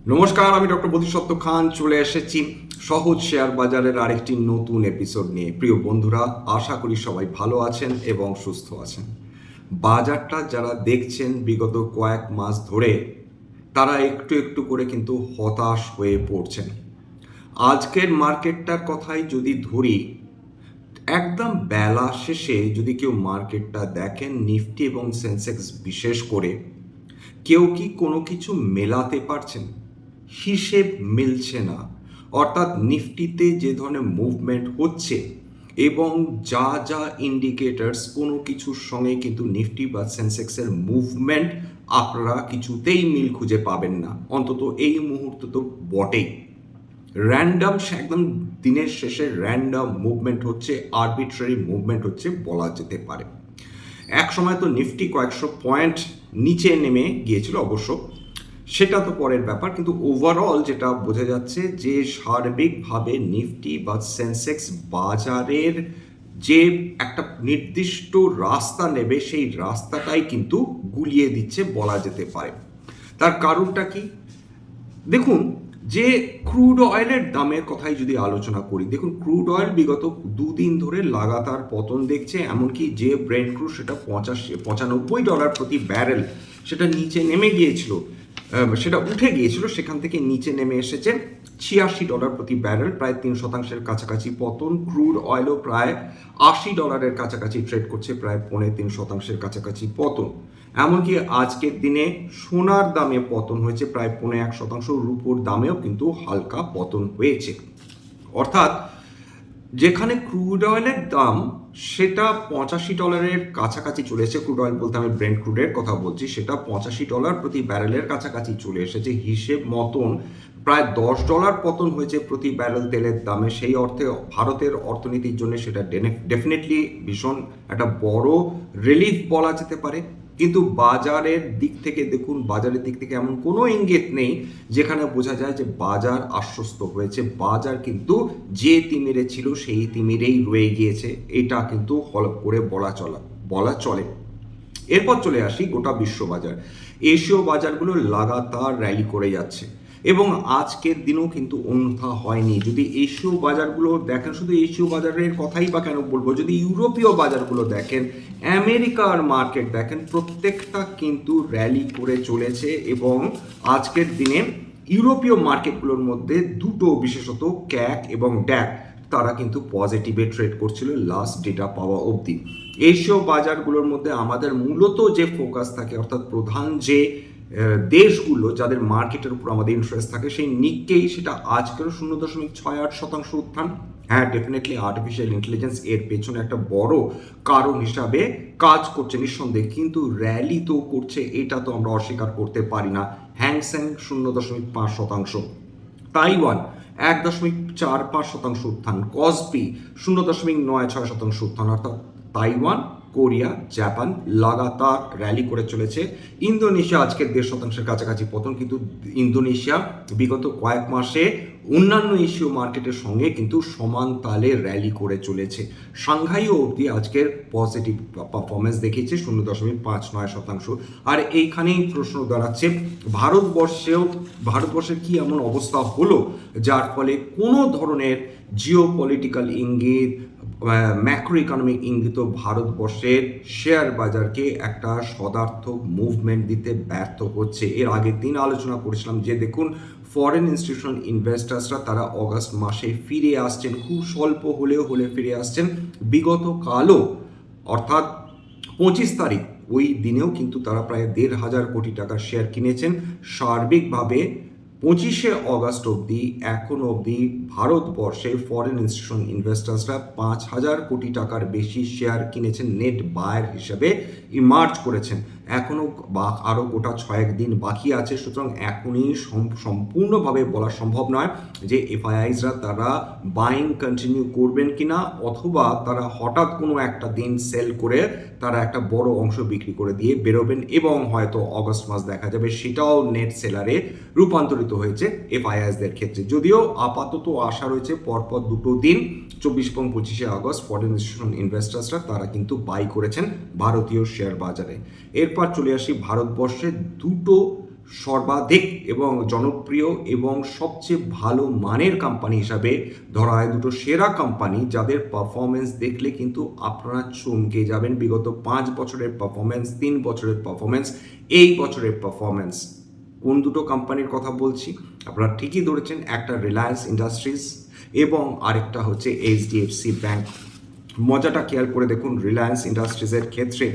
নমস্কার, আমি ডক্টর বোধিসত্ত্ব খান চলে এসেছি সহজ শেয়ার বাজারের আরেকটি নতুন এপিসোড নিয়ে। প্রিয় বন্ধুরা, আশা করি সবাই ভালো আছেন এবং সুস্থ আছেন। বাজারটা যারা দেখছেন বিগত কয়েক মাস ধরে, তারা একটু একটু করে কিন্তু হতাশ হয়ে পড়ছেন। আজকের মার্কেটটার কথাই যদি ধরি, একদম বেলা শেষে যদি কেউ মার্কেটটা দেখেন, নিফটি এবং সেন্সেক্স বিশেষ করে, কেউ কি কোনো কিছু মেলাতে পারছেন? হিসেব মিলছে না। অর্থাৎ নিফটিতে যে ধরনের মুভমেন্ট হচ্ছে এবং যা যা ইন্ডিকেটার্স, কোনো কিছুর সঙ্গে কিন্তু নিফটি বা সেন্সেক্সের মুভমেন্ট আপনারা কিছুতেই মিল খুঁজে পাবেন না, অন্তত এই মুহূর্তে তো বটেই। র্যান্ডাম, একদম দিনের শেষে র্যান্ডাম মুভমেন্ট হচ্ছে, আরবিট্রারি মুভমেন্ট হচ্ছে বলা যেতে পারে। এক সময় তো নিফটি কয়েকশো পয়েন্ট নিচে নেমে গিয়েছিল, অবশ্য সেটা তো পরের ব্যাপার, কিন্তু ওভারঅল যেটা বোঝা যাচ্ছে যে সার্বিকভাবে নিফটি বা সেন্সেক্স বাজারের যে একটা নির্দিষ্ট রাস্তা নেবে, সেই রাস্তাটাই কিন্তু গুলিয়ে দিচ্ছে বলা যেতে পারে। তার কারণটা কি? দেখুন, যে ক্রুড অয়েলের দামের কথাই যদি আলোচনা করি, দেখুন ক্রুড অয়েল বিগত দুদিন ধরে লাগাতার পতন দেখছে। এমনকি যে ব্রেন্ট ক্রুড, সেটা $95 প্রতি ব্যারেল, সেটা নিচে নেমে গিয়েছিল, সেটা উঠে গিয়েছিল, সেখান থেকে নিচে নেমে এসেছে $86 প্রতি ব্যারেল, প্রায় 3% কাছাকাছি পতন। ক্রুড অয়েলও প্রায় $80 কাছাকাছি ট্রেড করছে, প্রায় 3.5% কাছাকাছি পতন। এমনকি আজকের দিনে সোনার দামে পতন হয়েছে প্রায় 0.1%, রুপোর দামেও কিন্তু হালকা পতন হয়েছে। অর্থাৎ যেখানে ক্রুড অয়েলের দাম সেটা $85 কাছাকাছি চলে এসেছে, ক্রুড অয়েল বলতে আমি ব্রেন্ট ক্রুডের কথা বলছি, সেটা $85 প্রতি ব্যারেলের কাছাকাছি চলে এসেছে। হিসেব মতন প্রায় $10 পতন হয়েছে প্রতি ব্যারেল তেলের দামে। সেই অর্থে ভারতের অর্থনীতির জন্য সেটা ডেফিনেটলি ভীষণ একটা বড় রিলিফ বলা যেতে পারে। কিন্তু বাজারের দিক থেকে দেখুন, বাজারের দিক থেকে এমন কোনো ইঙ্গিত নেই যেখানে বোঝা যায় যে বাজার আশ্বস্ত হয়েছে। বাজার কিন্তু যে তিমিরে ছিল সেই তিমিরেই রয়ে গিয়েছে, এটা কিন্তু হলফ করে বলা চলে। এরপর চলে আসি গোটা বিশ্ববাজার। এশীয় বাজারগুলো লাগাতার র্যালি করে যাচ্ছে এবং আজকের দিনও কিন্তু অন্যথা হয়নি। যদি এশীয় বাজারগুলো দেখেন, শুধু এশীয় বাজারের কথাই বা কেন বলবো, যদি ইউরোপীয় বাজারগুলো দেখেন, আমেরিকার মার্কেট দেখেন, প্রত্যেকটা কিন্তু র্যালি করে চলেছে। এবং আজকের দিনে ইউরোপীয় মার্কেটগুলোর মধ্যে দুটো, বিশেষত ক্যাক এবং ড্যাক, তারা কিন্তু পজিটিভে ট্রেড করছিল লাস্ট ডেটা পাওয়া অবধি। এশীয় বাজারগুলোর মধ্যে আমাদের মূলত যে ফোকাস থাকে, অর্থাৎ প্রধান যে দেশগুলো যাদের মার্কেটের উপর আমাদের ইন্টারেস্ট থাকে, সেই নিক্কেই, সেটা আজকেরও 0.68% উত্থান। হ্যাঁ, ডেফিনেটলি আর্টিফিশিয়াল ইন্টেলিজেন্স এর পেছনে একটা বড় কারণ হিসাবে কাজ করছে নিঃসন্দেহে, কিন্তু র্যালি তো করছে, এটা তো আমরা অস্বীকার করতে পারি না। হ্যাংসেং 0.5%, তাইওয়ান 1.45% উত্থান, কসপি 0.96% উত্থান। অর্থাৎ তাইওয়ান, কোরিয়া, জাপান লাগাতার র্যালি করে চলেছে। ইন্দোনেশিয়া আজকের 1.5% কাছাকাছি পতন, কিন্তু ইন্দোনেশিয়া বিগত কয়েক মাসে অন্যান্য এশীয় মার্কেটের সঙ্গে কিন্তু সমান তালে র্যালি করে চলেছে। সাংহাইও অবধি আজকের পজিটিভ পারফরমেন্স দেখিয়েছে 0.59%। আর এইখানেই প্রশ্ন দাঁড়াচ্ছে, ভারতবর্ষের কি এমন অবস্থা হলো যার ফলে কোনো ধরনের জিও পলিটিক্যাল ইঙ্গিত, ম্যাক্রো ইকোনমিক ইঙ্গিত ভারতবর্ষের শেয়ার বাজারকে একটা সদার্থক মুভমেন্ট দিতে ব্যর্থ হচ্ছে? এর আগের দিন আলোচনা করেছিলাম যে দেখুন, ফরেন ইনস্টিটিউশনাল ইনভেস্টার্সরা তারা অগাস্ট মাসে ফিরে আসছেন, খুব স্বল্প হলে ফিরে আসছেন। বিগত কালও, অর্থাৎ 25 তারিখ, ওই দিনেও কিন্তু তারা প্রায় 1,500 কোটি টাকার শেয়ার কিনেছেন। সার্বিকভাবে 25 অগাস্ট অবধি, এখন অবধি ভারতবর্ষে ফরেন ইনস্টিটিউশন ইনভেস্টার্সরা 5,000 কোটি টাকার বেশি শেয়ার কিনেছেন, নেট বায়ার হিসেবে ইমার্জ করেছেন। এখনও আরও গোটা 6 দিন বাকি আছে, সুতরাং এখনই সম্পূর্ণভাবে বলা সম্ভব নয় যে এফআইআইসরা তারা বাইং কন্টিনিউ করবেন কিনা, অথবা তারা হঠাৎ কোনো একটা দিন সেল করে তারা একটা বড় অংশ বিক্রি করে দিয়ে বেরোবেন এবং হয়তো অগস্ট মাস দেখা যাবে সেটাও নেট সেলারে রূপান্তরিত হয়েছে এফআইআইসদের ক্ষেত্রে। যদিও আপাতত আশা রয়েছে পরপর দুটো দিন, 24 এবং 25 আগস্ট, ফরেন ইনস্টিটিউশন ইনভেস্টার্সরা তারা কিন্তু বাই করেছেন ভারতীয় শেয়ার বাজারে। এরপর চলে আসি ভারতবর্ষে দুটো সর্বাধিক এবং জনপ্রিয় এবং সবচেয়ে ভালো মানের কোম্পানি হিসাবে ধরা হয় দুটো সেরা কোম্পানি, যাদের পারফরমেন্স দেখলে কিন্তু আপনারা চমকে যাবেন। বিগত 5 বছরের পারফরমেন্স, 3 বছরের পারফরমেন্স, এই বছরের পারফরমেন্স। কোন দুটো কোম্পানির কথা বলছি আপনারা ঠিকই ধরেছেন, একটা রিলায়েন্স ইন্ডাস্ট্রিজ এবং আরেকটা হচ্ছে এইচডিএফসি ব্যাংক। মজাটা খেয়াল করে দেখুন, রিলায়েন্স ইন্ডাস্ট্রিজের ক্ষেত্রে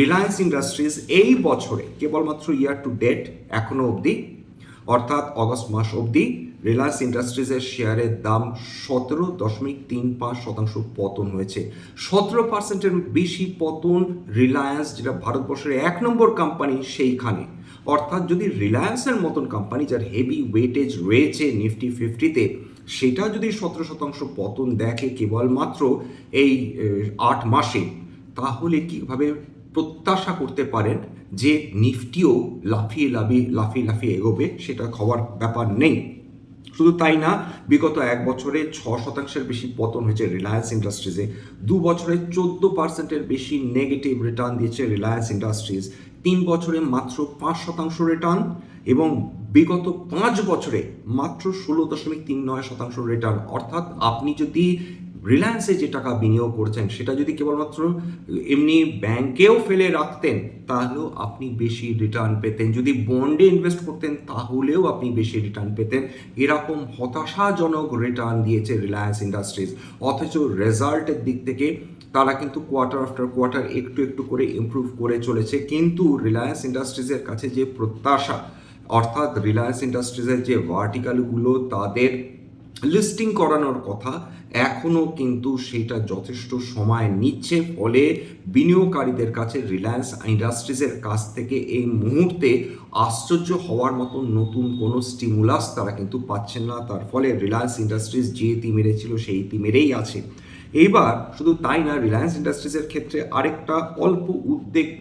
রিলায়েন্স ইন্ডাস্ট্রিজ এই বছরে কেবলমাত্র ইয়ার টু ডেট এখনো অবধি, অর্থাৎ অগস্ট মাস অবধি, রিলায়েন্স ইন্ডাস্ট্রিজের শেয়ারের দাম 17.35% পতন হয়েছে। 17%-এর বেশি পতন রিলায়েন্স, যেটা ভারতবর্ষের 1 নম্বর কোম্পানি, সেইখানে। অর্থাৎ যদি রিলায়েন্সের মতন কোম্পানি, যার হেভি ওয়েটেজ রয়েছে নিফটি 50-তে, সেটা যদি 17% পতন দেখে কেবলমাত্র এই 8 মাসে, তাহলে কীভাবে প্রত্যাশা করতে পারেন যে নিফটিও লাফিয়ে লাফিয়ে এগোবে? সেটা হওয়ার ব্যাপার নেই। শুধু তাই না, বিগত 1 বছরে 6%-এর বেশি পতন হয়েছে রিলায়েন্স ইন্ডাস্ট্রিজে। 2 বছরে 14%-এর বেশি নেগেটিভ রিটার্ন দিয়েছে রিলায়েন্স ইন্ডাস্ট্রিজ। 3 বছরে মাত্র 5% রিটার্ন, এবং বিগত 5 বছরে মাত্র 16.39% রিটার্ন। অর্থাৎ আপনি যদি রিলায়েন্সে যে টাকা বিনিয়োগ করছেন সেটা যদি কেবলমাত্র এমনি ব্যাংকেও ফেলে রাখতেন, তাহলেও আপনি বেশি রিটার্ন পেতেন। যদি বন্ডে ইনভেস্ট করতেন, তাহলেও আপনি বেশি রিটার্ন পেতেন। এরকম হতাশাজনক রিটার্ন দিয়েছে রিলায়েন্স ইন্ডাস্ট্রিজ। অথচ রেজাল্টের দিক থেকে তারা কিন্তু কোয়ার্টার আফটার কোয়ার্টার একটু করে ইমপ্রুভ করে চলেছে। কিন্তু রিলায়েন্স ইন্ডাস্ট্রিজের কাছে যে প্রত্যাশা, অর্থাৎ রিলায়েন্স ইন্ডাস্ট্রিজের যে ভার্টিক্যালগুলো তাদের লিস্টিং করানোর কথা, এখনও কিন্তু সেটা যথেষ্ট সময় নিচ্ছে। ফলে বিনিয়োগকারীদের কাছে রিলায়েন্স ইন্ডাস্ট্রিজের কাছ থেকে এই মুহূর্তে আশ্চর্য হওয়ার মতো নতুন কোনো স্টিমুলাস তারা কিন্তু পাচ্ছেন না। তার ফলে রিলায়েন্স ইন্ডাস্ট্রিজ যে তিমিরে ছিল সেই তিমিরেই আছে। এইবার শুধু তাই না, রিলায়েন্স ইন্ডাস্ট্রিজের ক্ষেত্রে আরেকটা অল্প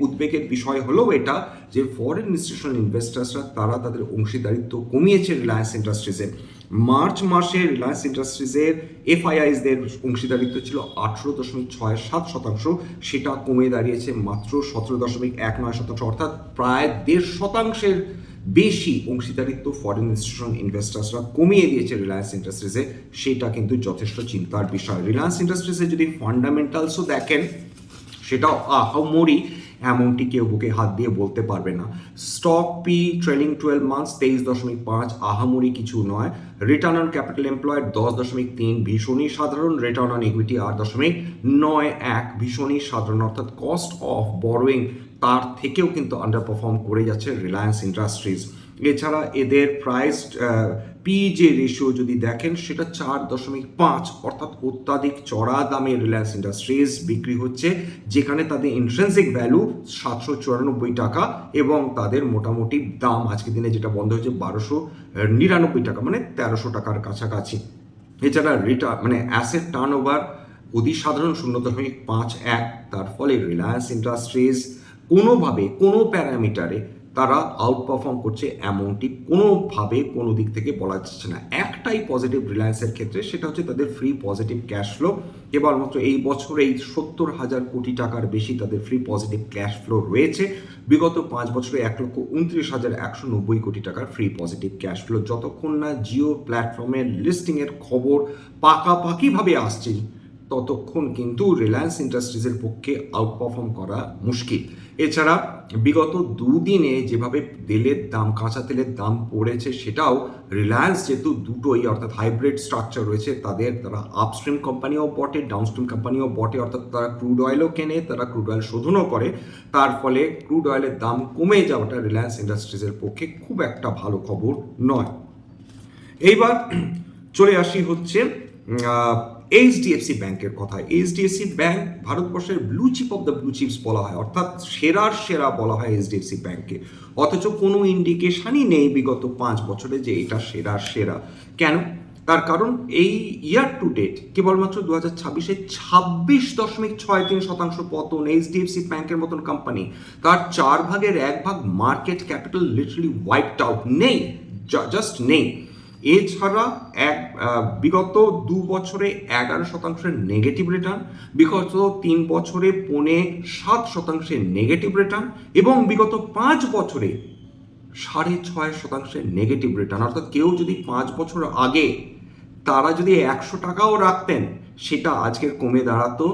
উদ্বেগের বিষয় হলো এটা যে ফরেন ইনস্টিটিউশনাল ইনভেস্টার্সরা তারা তাদের অংশীদারিত্ব কমিয়েছে রিলায়েন্স ইন্ডাস্ট্রিজের। মার্চ মাসে রিলায়েন্স ইন্ডাস্ট্রিজের এফআইআইসদের অংশীদারিত্ব ছিল 18.67%, সেটা কমে দাঁড়িয়েছে মাত্র 17.19%, অর্থাৎ প্রায় 1.5%-এর বেশি অংশীদারিত্ব ফরেন ইনস্টিটিউশনাল ইনভেস্টার্সরা কমিয়ে দিয়েছে রিলায়েন্স ইন্ডাস্ট্রিজে। সেটা কিন্তু যথেষ্ট চিন্তার বিষয়। রিলায়েন্স ইন্ডাস্ট্রিজে যদি ফান্ডামেন্টালসও দেখেন, সেটাও আহামরি এমনটি কেউ বুকে হাত দিয়ে বলতে পারবে না। স্টক পি ট্রেলিং 12 মান্থস 23.5, আহামরি কিছু নয়। রিটার্ন অন ক্যাপিটাল এমপ্লয়েড 10.3, ভীষণই সাধারণ। রিটার্ন অন ইকুইটি 8.91, ভীষণই সাধারণ। অর্থাৎ কস্ট অফ বরোয়িং তার থেকেও কিন্তু আন্ডার পারফর্ম করে যাচ্ছে রিলায়েন্স ইন্ডাস্ট্রিজ। এছাড়া এদের প্রাইস পি যে রেশিও যদি দেখেন, সেটা 4.5, অর্থাৎ অত্যাধিক চড়া দামে রিলায়েন্স ইন্ডাস্ট্রিজ বিক্রি হচ্ছে, যেখানে তাদের ইন্ট্রিনসিক ভ্যালু 794 টাকা এবং তাদের মোটামুটি দাম আজকের দিনে যেটা বন্ধ হয়েছে 1299 টাকা, মানে 1300 টাকার কাছাকাছি। এছাড়া অ্যাসেট টার্ন ওভার অতি সাধারণ 0.51। তার ফলে রিলায়েন্স ইন্ডাস্ট্রিজ কোনোভাবে কোনো প্যারামিটারে তারা আউট পারফর্ম করছে এমনটি কোনোভাবে কোনো দিক থেকে বলা যাচ্ছে না। একটাই পজিটিভ রিলায়েন্সের ক্ষেত্রে, সেটা হচ্ছে তাদের ফ্রি পজিটিভ ক্যাশ ফ্লো। কেবলমাত্র এই বছরেই 70,000 কোটি টাকার বেশি তাদের ফ্রি পজিটিভ ক্যাশ ফ্লো রয়েছে। বিগত 5 বছরে 1,29,190 কোটি টাকার ফ্রি পজিটিভ ক্যাশ ফ্লো। যতক্ষণ না জিও প্ল্যাটফর্মের লিস্টিংয়ের খবর পাকাপাকিভাবে আসছে, ততক্ষণ কিন্তু রিলায়েন্স ইন্ডাস্ট্রিজের পক্ষে আউট পারফর্ম করা মুশকিল। এছাড়া বিগত 2 দিনে যেভাবে তেলের দাম, কাঁচা তেলের দাম পড়েছে, সেটাও রিলায়েন্স যেহেতু দুটোই, অর্থাৎ হাইব্রিড স্ট্রাকচার রয়েছে তারা আপস্ট্রিম কোম্পানিও বটে, ডাউনস্ট্রিম কোম্পানিও বটে, অর্থাৎ তারা ক্রুড অয়েলও কেনে, তারা ক্রুড অয়েল শোধনও করে। তার ফলে ক্রুড অয়েলের দাম কমে যাওয়াটা রিলায়েন্স ইন্ডাস্ট্রিজের পক্ষে খুব একটা ভালো খবর নয়। এইবার চলে আসি হচ্ছে এইচডিএফসি ব্যাংকের কথা। এইচডিএফসি ব্যাংক ভারতবর্ষের blue chip of the blue chips বলা হয়, অর্থাৎ সেরার সেরা বলা হয় এইচডিএফসি ব্যাংকে। অথচ কোনো ইন্ডিকেশনই নেই বিগত 5 বছরে যে এটা সেরার সেরা। কেন? তার কারণ এই ইয়ার টু ডেট কেবলমাত্র 2026-এ 26.63% পতন। এইচডিএফসি ব্যাংকের মতন কোম্পানি, তার 4 ভাগের 1 ভাগ market capital literally wiped out, নেই, জাস্ট নেই। এছাড়া বিগত 2 বছরে 11% নেগেটিভ রিটার্ন, বিগত 3 বছরে 7.5% নেগেটিভ রিটার্ন, এবং বিগত 5 বছরে 6.5% নেগেটিভ রিটার্ন। অর্থাৎ কেউ যদি 5 বছর আগে তারা যদি 100 টাকাও রাখতেন, সেটা আজকের কমে দাঁড়াতো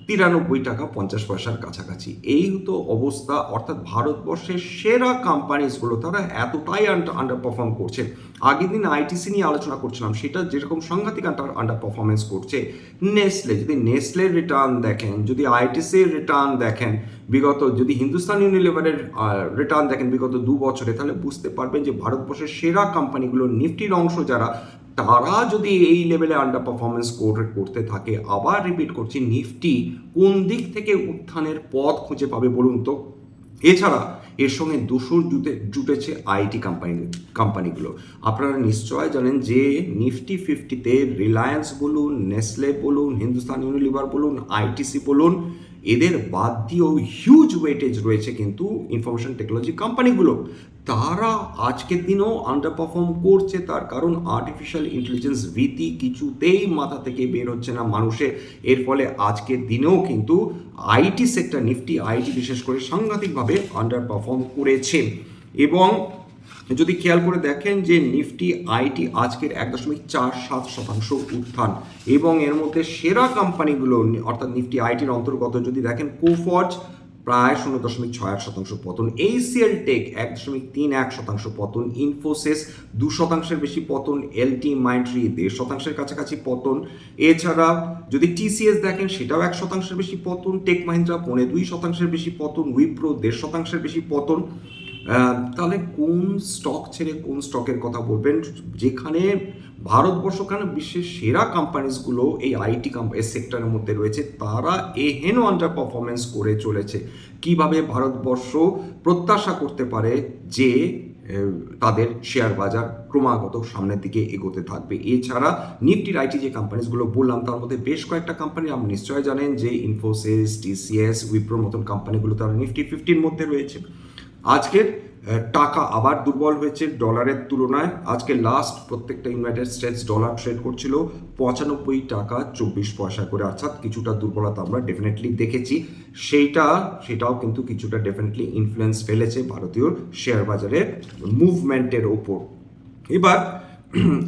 93 টাকা 50 পয়সার কাছাকাছি। এই তো অবস্থা। অর্থাৎ ভারতবর্ষের সেরা কোম্পানিজগুলো তারা এতটাই আন্ডার পারফর্ম করছে। আগের দিন আইটিসি নিয়ে আলোচনা করছিলাম, সেটা যেরকম সাংঘাতিক আন্ডার পারফরমেন্স করছে। নেসলে, যদি নেসলের রিটার্ন দেখেন, যদি আইটিসির রিটার্ন দেখেন বিগত, যদি হিন্দুস্তান ইউনিলিভারের রিটার্ন দেখেন বিগত 2 বছরে, তাহলে বুঝতে পারবেন যে ভারতবর্ষের সেরা কোম্পানিগুলো, নিফটির অংশ যারা, তারা যদি এই লেভেলে আন্ডার পারফরমেন্স করতে থাকে, আবার রিপিট করছি, নিফটি কোন দিক থেকে উত্থানের পথ খুঁজে পাবে বলুন তো? এছাড়া এর সঙ্গে দোসর জুটেছে আইটি কোম্পানিগুলো। আপনারা নিশ্চয় জানেন যে নিফটি 50-তে রিলায়েন্স বলুন, নেসলে বলুন, হিন্দুস্তান ইউনিলিভার বলুন, আইটিসি বলুন, এদের বাদ দিয়েও হিউজ ওয়েটেজ রয়েছে কিন্তু ইনফরমেশন টেকনোলজি কোম্পানিগুলো। তারা আজকের দিনেও আন্ডার পারফর্ম করছে। তার কারণ আর্টিফিশিয়াল ইন্টেলিজেন্স ভীতি কিছুতেই মাথা থেকে বের হচ্ছে না মানুষের। এর ফলে আজকের দিনেও কিন্তু আইটি সেক্টর, নিফটি আইটি বিশেষ করে সাংঘাতিকভাবে আন্ডার পারফর্ম করেছে। এবং যদি খেয়াল করে দেখেন যে নিফটি আইটি আজকের 1.47% উত্থান, এবং এর মধ্যে সেরা কোম্পানিগুলো অর্থাৎ নিফটি আইটির অন্তর্গত যদি দেখেন, কোফর্জ প্রায় 0.68% পতন, এইচসিএল টেক 1.31% পতন, ইনফোসিস 2% বেশি পতন, এলটি মাইন্ডট্রি 1.5% কাছাকাছি পতন। এছাড়া যদি টিসিএস দেখেন সেটাও 1% বেশি পতন, টেক মাহিন্দ্রা 2.5% বেশি পতন, উইপ্রো 1.5% বেশি পতন। তাহলে কোন স্টক ছেড়ে কোন স্টকের কথা বলবেন? যেখানে ভারতবর্ষ কেন বিশ্বের সেরা কোম্পানিজগুলো এই আইটি সেক্টরের মধ্যে রয়েছে, তারা এহেন আন্ডার পারফরমেন্স করে চলেছে। কিভাবে ভারতবর্ষ প্রত্যাশা করতে পারে যে তাদের শেয়ার বাজার ক্রমাগত সামনের দিকে এগোতে থাকবে? এছাড়া নিফটির আইটি যে কোম্পানিজগুলো বললাম, তার মধ্যে বেশ কয়েকটা কোম্পানি আপনি নিশ্চয় জানেন যে ইনফোসিস, টিসিএস, উইপ্রোর মতন কোম্পানিগুলো তারা নিফটি 50-র মধ্যে রয়েছে। আজকের টাকা আবার দুর্বল হয়েছে ডলারের তুলনায়। আজকে লাস্ট প্রত্যেকটা ইউনাইটেড স্টেটস ডলার ট্রেড করছিল 95 টাকা 24 পয়সা করে, অর্থাৎ কিছুটা দুর্বলতা আমরা ডেফিনেটলি দেখেছি। সেটাও কিন্তু কিছুটা ডেফিনেটলি ইনফ্লুয়েন্স ফেলেছে ভারতীয় শেয়ার বাজারের মুভমেন্টের ওপর। এবার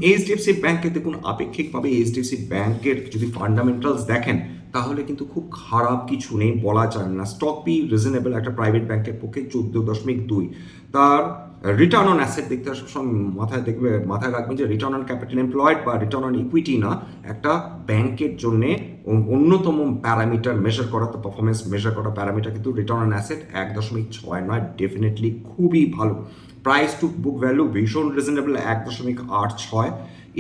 এইচডিএফসি ব্যাংকে দেখুন, আপেক্ষিকভাবে এইচডিএফসি ব্যাংকের যদি ফান্ডামেন্টালস দেখেন, তাহলে কিন্তু খুব খারাপ কিছু নেই বলা যায় না। স্টক বি রিজনেবল একটা প্রাইভেট ব্যাংকের পক্ষে 14.2। তার রিটার্ন অন অ্যাসেট দেখতে সবসময় মাথায় রাখবেন যে রিটার্ন অন ক্যাপিটাল এমপ্লয়েড বা রিটার্ন অন ইকুইটি না, একটা ব্যাংকের জন্য অন্যতম প্যারামিটার মেজার করা, তো পারফরমেন্স মেজার করা প্যারামিটার কিন্তু রিটার্ন অন অ্যাসেট 1.6 ডেফিনেটলি খুবই ভালো। প্রাইস টু বুক ভ্যালু ভীষণ রিজনেবল 1.86।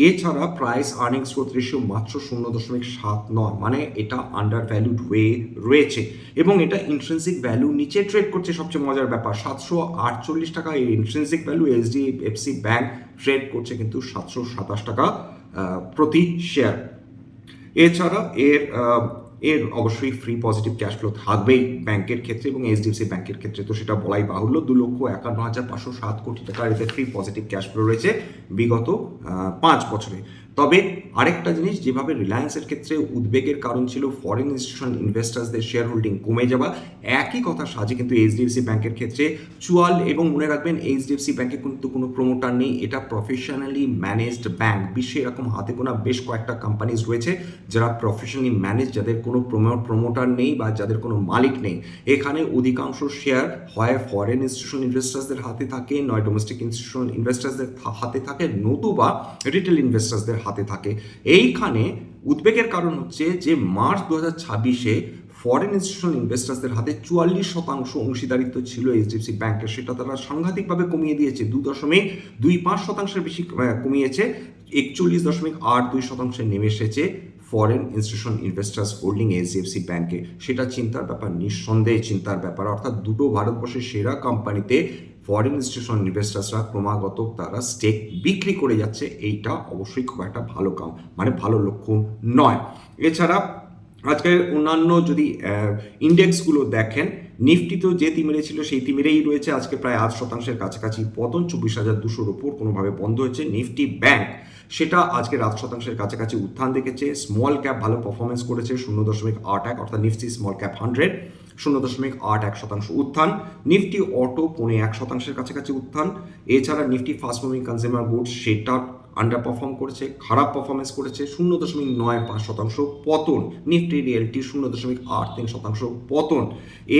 এছাড়া প্রাইস আর্নিংস গ্রোথ রেশিও মাত্র 0.79, মানে এটা আন্ডার ভ্যালুড হয়ে রয়েছে এবং এটা ইন্ট্রিনসিক ভ্যালু নিচে ট্রেড করছে। সবচেয়ে মজার ব্যাপার, 748 টাকা এই intrinsic value, HDFC bank trade করছে কিন্তু 727 টাকা প্রতি শেয়ার। এছাড়া এর অবশ্যই ফ্রি পজিটিভ ক্যাশ ফ্লো থাকবেই ব্যাংকের ক্ষেত্রে, এবং এইচডিএফসি ব্যাংকের ক্ষেত্রে তো সেটা বলাই বাহুল্য। 2,51,507 কোটি টাকার এতে ফ্রি পজিটিভ ক্যাশ ফ্লো রয়েছে বিগত 5 বছরে। তবে আরেকটা জিনিস, যেভাবে রিলায়েন্সের ক্ষেত্রে উদ্বেগের কারণ ছিল ফরেন ইনস্টিটিউশনাল ইনভেস্টার্সদের শেয়ার হোল্ডিং কমে যাওয়া, একই কথা সাজে কিন্তু এইচডিএফসি ব্যাংকের ক্ষেত্রে চুয়াল। এবং মনে রাখবেন এইচডিএফসি ব্যাংকে কিন্তু কোনো প্রমোটার নেই, এটা প্রফেশনালি ম্যানেজড ব্যাংক। বিশ্বে এরকম হাতে গোনা বেশ কয়েকটা কোম্পানিজ রয়েছে যারা প্রফেশনালি ম্যানেজ, যাদের কোনো প্রমোটার নেই বা যাদের কোনো মালিক নেই। এখানে অধিকাংশ শেয়ার হয় ফরেন ইনস্টিটিউশনাল ইনভেস্টার্সদের হাতে থাকে, নয় ডোমেস্টিক ইনস্টিটিউশনাল ইনভেস্টার্সদের হাতে থাকে, নতুবা রিটেল ইনভেস্টার্সদের হাতে থাকে। এইখানে উদ্বেগের কারণ হচ্ছে যে মার্চ 2026-এ ফরেন ইনস্টিটিউশনাল ইনভেস্টার্সদের হাতে 44% অংশীদারিত্ব ছিল এইচডিএফসি ব্যাংকের, সেটা তারা সাংঘাতিকভাবে কমিয়ে দিয়েছে, 2.25% বেশি কমিয়েছে, 41.82% নেমে এসেছে foreign institutional investors holding HDFC ব্যাংকে। সেটা চিন্তার ব্যাপার, নিঃসন্দেহে চিন্তার ব্যাপার। অর্থাৎ দুটো ভারতবর্ষের সেরা কোম্পানিতে ফরেন ইনস্টিটিউশনাল ইনভেস্টার্সরা ক্রমাগত তারা স্টেক বিক্রি করে যাচ্ছে, এইটা অবশ্যই খুব একটা ভালো লক্ষণ নয়। এছাড়া আজকের অন্যান্য যদি ইন্ডেক্সগুলো দেখেন, নিফটি তো যে তিমিরে ছিল সেই তিমিরেই রয়েছে, আজকে প্রায় 8% কাছাকাছি পতন, 24,200-র ওপর কোনোভাবে বন্ধ হয়েছে। নিফটি ব্যাংক সেটা আজকে 8% কাছাকাছি উত্থান দেখেছে। স্মল ক্যাপ ভালো পারফরমেন্স করেছে 0.81, অর্থাৎ নিফটি স্মল ক্যাপ 100। 0.81% উত্থান। নিফটি অটো 0.1% কাছাকাছি উত্থান। এছাড়া Nifty fast moving consumer goods সেটা আন্ডার পারফর্ম করেছে, খারাপ পারফরমেন্স করেছে, 0.95% পতন। নিফটি রিয়েলটি 0.83% পতন।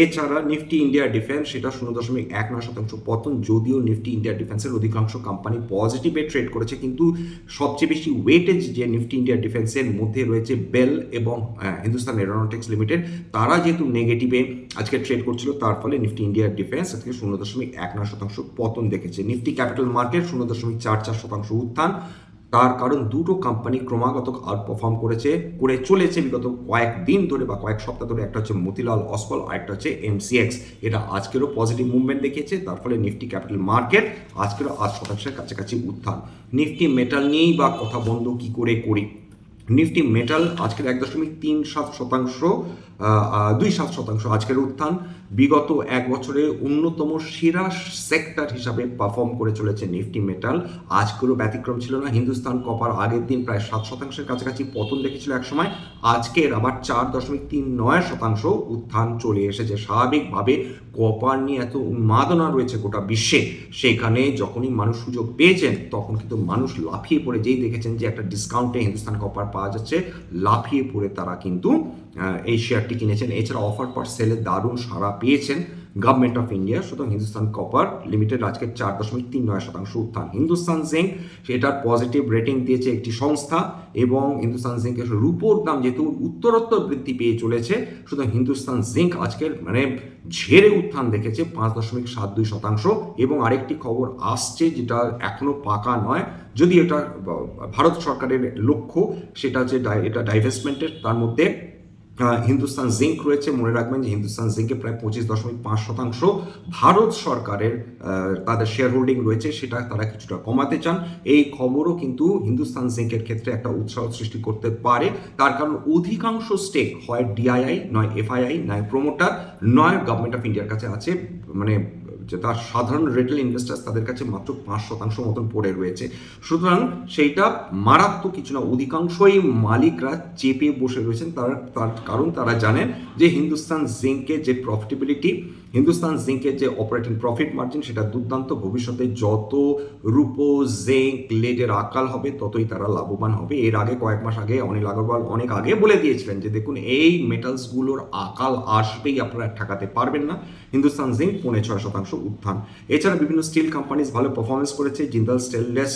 এছাড়া নিফটি ইন্ডিয়া ডিফেন্স সেটা 0.19% পতন। যদিও নিফটি ইন্ডিয়া ডিফেন্সের অধিকাংশ কোম্পানি পজিটিভে ট্রেড করেছে, কিন্তু সবচেয়ে বেশি ওয়েটেজ যে নিফটি ইন্ডিয়া ডিফেন্সের মধ্যে রয়েছে বেল এবং হিন্দুস্তান এরোনটিক্স লিমিটেড, তারা যেহেতু নেগেটিভে আজকে ট্রেড করছিল, তার ফলে নিফটি ইন্ডিয়া ডিফেন্স আজকে 0.19% পতন দেখেছে। নিফটি ক্যাপিটাল মার্কেট 0.44% উত্থান। তার কারণ দুটো কোম্পানি ক্রমাগত আউট পারফর্ম করে চলেছে বিগত কয়েকদিন ধরে বা কয়েক সপ্তাহ ধরে। একটা হচ্ছে মতিলাল অসওয়াল, আর একটা হচ্ছে এমসিএক্স। এটা আজকেরও পজিটিভ মুভমেন্ট দেখিয়েছে, তার ফলে নিফটি ক্যাপিটাল মার্কেট আজকেরও 8% কাছাকাছি উত্থান। নিফটি মেটাল নিয়েই বা কথা বন্ধ কি করে করি। নিফটি মেটাল আজকের 1.37% আজকের উত্থান। বিগত এক বছরে অন্যতম সেরা সেক্টর হিসাবে পারফর্ম করে চলেছে নিফটি মেটাল। আজকেরও ব্যতিক্রম ছিল না। হিন্দুস্তান কপার আগের দিন প্রায় 7% কাছাকাছি পতন দেখেছিল এক সময়, আজকের আবার 4.39% উত্থান চলে এসেছে। স্বাভাবিকভাবে কপার নিয়ে এত উন্মাদনা রয়েছে গোটা বিশ্বে, সেখানে যখনই মানুষ সুযোগ পেয়েছেন তখন কিন্তু মানুষ লাফিয়ে পড়ে, যেই দেখেছেন যে একটা ডিসকাউন্টে হিন্দুস্তান কপার পাওয়া যাচ্ছে, লাফিয়ে পড়ে তারা কিন্তু এই শেয়ারটি কিনেছেন। এছাড়া অফার পর সেলে দারুণ সাড়া পেয়েছেন গভর্নমেন্ট অফ ইন্ডিয়া। সুতরাং হিন্দুস্তান কপার লিমিটেড আজকে 4.39% উত্থান। হিন্দুস্তান জিঙ্ক সেটার পজিটিভ রেটিং দিয়েছে একটি সংস্থা, এবং হিন্দুস্তান জিঙ্কের রূপোর দাম যেহেতু উত্তরোত্তর বৃদ্ধি পেয়ে চলেছে, সুতরাং হিন্দুস্তান জিঙ্ক আজকের ঝেড়ে উত্থান দেখেছে 5.72%। এবং আরেকটি খবর আসছে যেটা এখনো পাকা নয়, যদি এটা ভারত সরকারের লক্ষ্য, সেটা হচ্ছে এটা ডাইভেস্টমেন্টের। তার মধ্যে হিন্দুস্তান জিঙ্ক রয়েছে। মনে রাখবেন যে হিন্দুস্তান জিঙ্কে প্রায় 25.5% ভারত সরকারের তাদের শেয়ার হোল্ডিং রয়েছে, সেটা তারা কিছুটা কমাতে চান। এই খবরও কিন্তু হিন্দুস্তান জিঙ্কের ক্ষেত্রে একটা উৎসাহ সৃষ্টি করতে পারে, তার কারণ অধিকাংশ স্টেক হয় ডিআইআই, নয় এফআইআই, নয় প্রোমোটার, নয় গভর্নমেন্ট অফ ইন্ডিয়ার কাছে আছে। যে তার সাধারণ রিটেল ইনভেস্টার্স তাদের কাছে মাত্র 5% মতন পড়ে রয়েছে। সুতরাং সেইটা মারাত্মক কিছু না, অধিকাংশই মালিকরা চেপে বসে রয়েছেন। তার কারণ তারা জানেন যে হিন্দুস্তান জিঙ্কের যে প্রফিটেবিলিটি, হিন্দুস্তান জিঙ্কের যে অপারেটিং প্রফিট মার্জিন সেটা দুর্দান্ত। ভবিষ্যতে যত রূপো জিঙ্ক লেডের আকাল হবে ততই তারা লাভবান হবে। এর আগে কয়েক মাস আগে অনিল আগরওয়াল অনেক আগে বলে দিয়েছিলেন যে দেখুন এই মেটালসগুলোর আকাল আসবেই, আপনারা ঠেকাতে পারবেন না। হিন্দুস্তান জিঙ্ক 6.5% উত্থান। এছাড়া বিভিন্ন স্টিল কোম্পানিজ ভালো পারফরমেন্স করেছে। জিন্দাল স্টেনলেস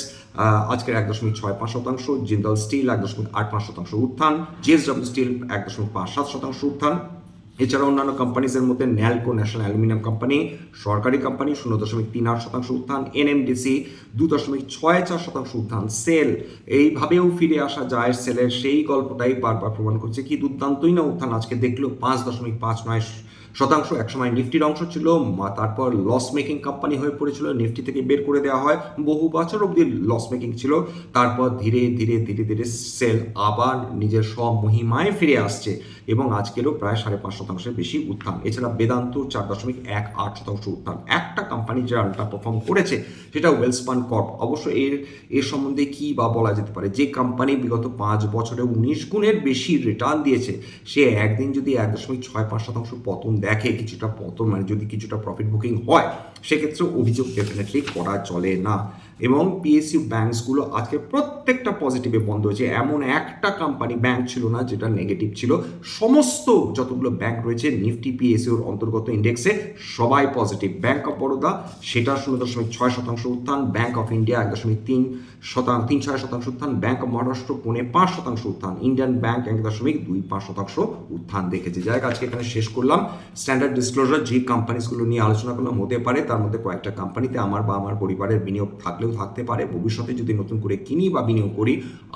আজকের 1.65%, জিন্দাল স্টিল 1.85% উত্থান, জিএসডব্লিউ স্টিল 1.57% উত্থান। এছাড়া অন্যান্য কোম্পানিজের মধ্যে ন্যালকো ন্যাশনাল অ্যালুমিনিয়াম কোম্পানি সরকারি কোম্পানি 0.38% উত্থান, এনএমডিসি 2.64% উত্থান। সেল এইভাবেও ফিরে আসা যায়, সেলের সেই গল্পটাই বারবার প্রমাণ করছে কি দুর্দান্তই না উত্থান। আজকে দেখলো 5.59%। একসময় নিফটির অংশ ছিল, তারপর লস মেকিং কোম্পানি হয়ে পড়েছিল, নিফটি থেকে বের করে দেওয়া হয়, বহু বছর অবধি লস মেকিং ছিল। তারপর ধীরে ধীরে ধীরে ধীরে সেল আবার নিজের স্বমহিমায় ফিরে আসছে, এবং আজকেরও প্রায় 5.5% বেশি উত্থান। এছাড়া বেদান্ত 4.18% উত্থান। একটা কোম্পানি যে আল্ট্রা পারফর্ম করেছে সেটা ওয়েলস্পান কর্প। অবশ্য এর সম্বন্ধে কি বা বলা যেতে পারে, যে কোম্পানি বিগত 5 বছরে 19 গুণের বেশি রিটার্ন দিয়েছে, সে একদিন যদি 1.65% পতন দেখে, কিছুটা পতন যদি কিছুটা প্রফিট বুকিং হয়, সেক্ষেত্রে অভিযোগ ডেফিনেটলি করা চলে না। এবং পিএসইউ ব্যাংকসগুলো আজকে প্রত্যেকটা পজিটিভে বন্ধ হয়েছে। এমন একটা কোম্পানি ব্যাংক ছিল না যেটা নেগেটিভ ছিল। সমস্ত যতগুলো ব্যাংক রয়েছে নিফটি পিএসইউর অন্তর্গত ইন্ডেক্সে সবাই পজিটিভ। ব্যাংক অফ বরোদা সেটা 0.6% উত্থান, ব্যাংক অফ ইন্ডিয়া 1.36% উত্থান, ব্যাংক অফ মহারাষ্ট্র 5.5% উত্থান, ইন্ডিয়ান ব্যাংক 1.25% উত্থান দেখেছে। যাই হোক, আজকে এখানে শেষ করলাম। স্ট্যান্ডার্ড ডিসক্লোজার যে কোম্পানিসগুলো নিয়ে আলোচনা করলাম, হতে পারে তার মধ্যে কয়েকটা কোম্পানিতে আমার বা আমার পরিবারের বিনিয়োগ থাকলেও থাকতে পারে। ভবিষ্যতে যদি নতুন করে কিনি বা বিনিয়োগ করি,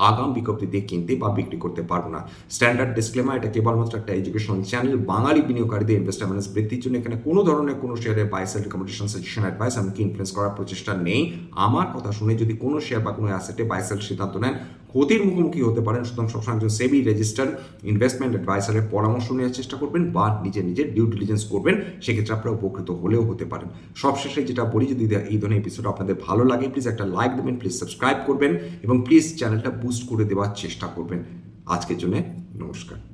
আগাম বিজ্ঞপ্তিতে কিনতে বা বিক্রি করতে পারবো না। স্ট্যান্ডার্ড ডিসক্লেমার, এটা কেবলমাত্র একটা এডুকেশনাল চ্যানেল। বাঙালি বিনিয়োগকারীদের ইনভেস্টার ম্যানেজ বৃদ্ধির জন্য এখানে কোনো ধরনের কোনো শেয়ারের buy sell recommendation, suggestion, advice এমনকি ইনফ্লুয়েন্স করার প্রচেষ্টা নেই। আমার কথা শুনে যদি কোনো শেয়ার বা কোনো অ্যাসেটে বাই সেল সিদ্ধান্ত নেন, ক্ষতির মুখোমুখি হতে পারেন। সুতরাং সবসময় একজন সেবি রেজিস্টার্ড ইনভেস্টমেন্ট অ্যাডভাইসারের পরামর্শ নেওয়ার চেষ্টা করবেন বা নিজের ডিউ ডিলিজেন্স করবেন, সেক্ষেত্রে আপনারা উপকৃত হলেও হতে পারেন। সবশেষে যেটা বলি, যদি এই ধরনের এপিসোড আপনাদের ভালো লাগে, প্লিজ একটা লাইক দেবেন, প্লিজ সাবস্ক্রাইব করবেন এবং প্লিজ চ্যানেলটা বুস্ট করে দেওয়ার চেষ্টা করবেন। আজকের জন্য নমস্কার।